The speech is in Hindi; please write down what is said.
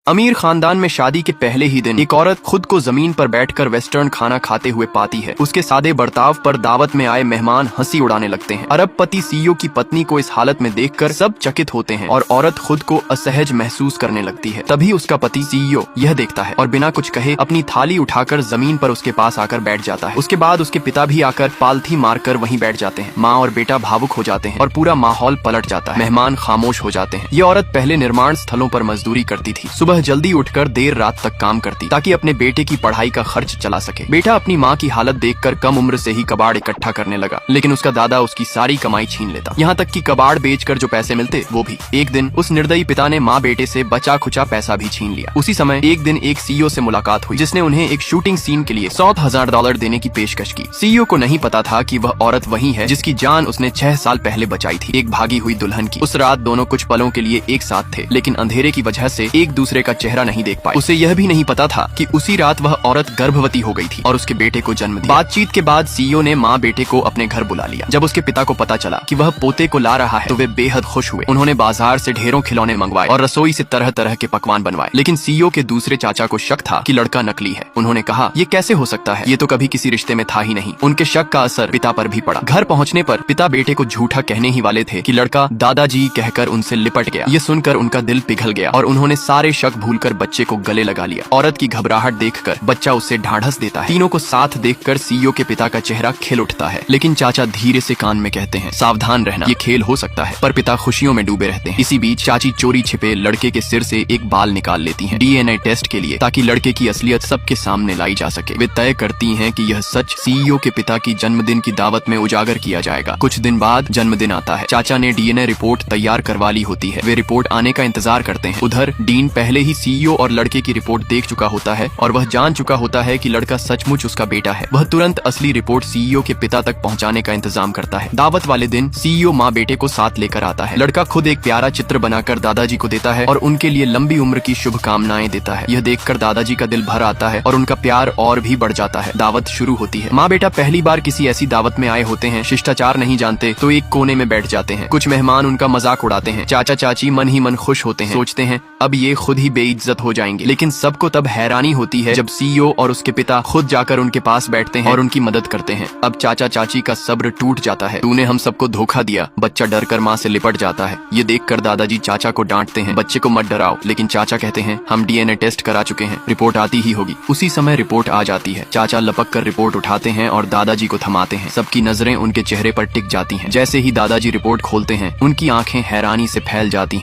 अमीर खानदान में शादी के पहले ही दिन एक औरत खुद को जमीन पर बैठकर वेस्टर्न खाना खाते हुए पाती है। उसके सादे बर्ताव पर दावत में आए मेहमान हंसी उड़ाने लगते हैं। अरबपति सीईओ की पत्नी को इस हालत में देखकर सब चकित होते हैं और औरत खुद को असहज महसूस करने लगती है। तभी उसका पति सीईओ यह देखता है और बिना कुछ कहे अपनी थाली उठाकर जमीन पर उसके पास आकर बैठ जाता है। उसके बाद उसके पिता भी आकर पालथी मारकर वहीं बैठ जाते हैं। माँ और बेटा भावुक हो जाते हैं और पूरा माहौल पलट जाता है। मेहमान खामोश हो जाते हैं। ये औरत पहले निर्माण स्थलों पर मजदूरी करती थी। सुबह जल्दी उठकर देर रात तक काम करती ताकि अपने बेटे की पढ़ाई का खर्च चला सके। बेटा अपनी माँ की हालत देखकर कम उम्र से ही कबाड़ इकट्ठा करने लगा, लेकिन उसका दादा उसकी सारी कमाई छीन लेता। यहाँ तक कि कबाड़ बेचकर जो पैसे मिलते वो भी। एक दिन उस निर्दयी पिता ने माँ बेटे से बचा खुचा पैसा भी छीन लिया। उसी समय एक दिन एक सीईओ से मुलाकात हुई, जिसने उन्हें एक शूटिंग सीन के लिए $100,000 देने की पेशकश की। सीईओ को नहीं पता था कि वह औरत वही है जिसकी जान उसने 6 साल पहले बचाई थी, एक भागी हुई दुल्हन की। उस रात दोनों कुछ पलों के लिए एक साथ थे, लेकिन अंधेरे की वजह से एक दूसरे का चेहरा नहीं देख पाए। उसे यह भी नहीं पता था कि उसी रात वह औरत गर्भवती हो गई थी और उसके बेटे को जन्म दिया। बातचीत के बाद सीईओ ने माँ बेटे को अपने घर बुला लिया। जब उसके पिता को पता चला कि वह पोते को ला रहा है तो वे बेहद खुश हुए। उन्होंने बाजार से ढेरों खिलौने मंगवाए और रसोई से तरह तरह के पकवान बनवाए। लेकिन सीईओ के दूसरे चाचा को शक था कि लड़का नकली है। उन्होंने कहा, ये कैसे हो सकता है, ये तो कभी किसी रिश्ते में था ही नहीं। उनके शक का असर पिता पर भी पड़ा। घर पहुँचने पर पिता बेटे को झूठा कहने ही वाले थे कि लड़का दादाजी कहकर उनसे लिपट गया। ये सुनकर उनका दिल पिघल गया और उन्होंने सारे शक भूलकर बच्चे को गले लगा लिया। औरत की घबराहट देखकर बच्चा उससे ढाढ़स देता है। तीनों को साथ देखकर सीईओ के पिता का चेहरा खिल उठता है, लेकिन चाचा धीरे से कान में कहते हैं, सावधान रहना, ये खेल हो सकता है। पर पिता खुशियों में डूबे रहते हैं। इसी बीच चाची चोरी छिपे लड़के के सिर से एक बाल निकाल लेती हैं डीएनए टेस्ट के लिए, ताकि लड़के की असलियत सबके सामने लाई जा सके। वे तय करती हैं कि यह सच सीईओ के पिता की जन्मदिन की दावत में उजागर किया जाएगा। कुछ दिन बाद जन्मदिन आता है। चाचा ने डीएनए रिपोर्ट तैयार करवा ली होती है। वे रिपोर्ट आने का इंतजार करते हैं। उधर डीन पहले ही सीईओ और लड़के की रिपोर्ट देख चुका होता है और वह जान चुका होता है कि लड़का सचमुच उसका बेटा है। वह तुरंत असली रिपोर्ट सीईओ के पिता तक पहुंचाने का इंतजाम करता है। दावत वाले दिन सीईओ माँ बेटे को साथ लेकर आता है। लड़का खुद एक प्यारा चित्र बनाकर दादाजी को देता है और उनके लिए लंबी उम्र की शुभकामनाएं देता है। यह देखकर दादाजी का दिल भर आता है और उनका प्यार और भी बढ़ जाता है। दावत शुरू होती है। माँ बेटा पहली बार किसी ऐसी दावत में आए होते हैं, शिष्टाचार नहीं जानते, तो एक कोने में बैठ जाते हैं। कुछ मेहमान उनका मजाक उड़ाते हैं। चाचा चाची मन ही मन खुश होते हैं, सोचते हैं अब ये खुद ही बेइज्जत हो जाएंगे। लेकिन सबको तब हैरानी होती है जब सीईओ और उसके पिता खुद जाकर उनके पास बैठते हैं और उनकी मदद करते हैं। अब चाचा चाची का सब्र टूट जाता है। तूने हम सबको धोखा दिया। बच्चा डरकर माँ से लिपट जाता है। ये देखकर दादाजी चाचा को डांटते हैं, बच्चे को मत डराओ। लेकिन चाचा कहते हैं, हम डीएनए टेस्ट करा चुके हैं, रिपोर्ट आती ही होगी। उसी समय रिपोर्ट आ जाती है। चाचा लपक कर रिपोर्ट उठाते हैं और दादाजी को थमाते हैं। सबकी नजरें उनके चेहरे पर टिक जाती हैं। जैसे ही दादाजी रिपोर्ट खोलते हैं, उनकी आंखें हैरानी से फैल जाती हैं।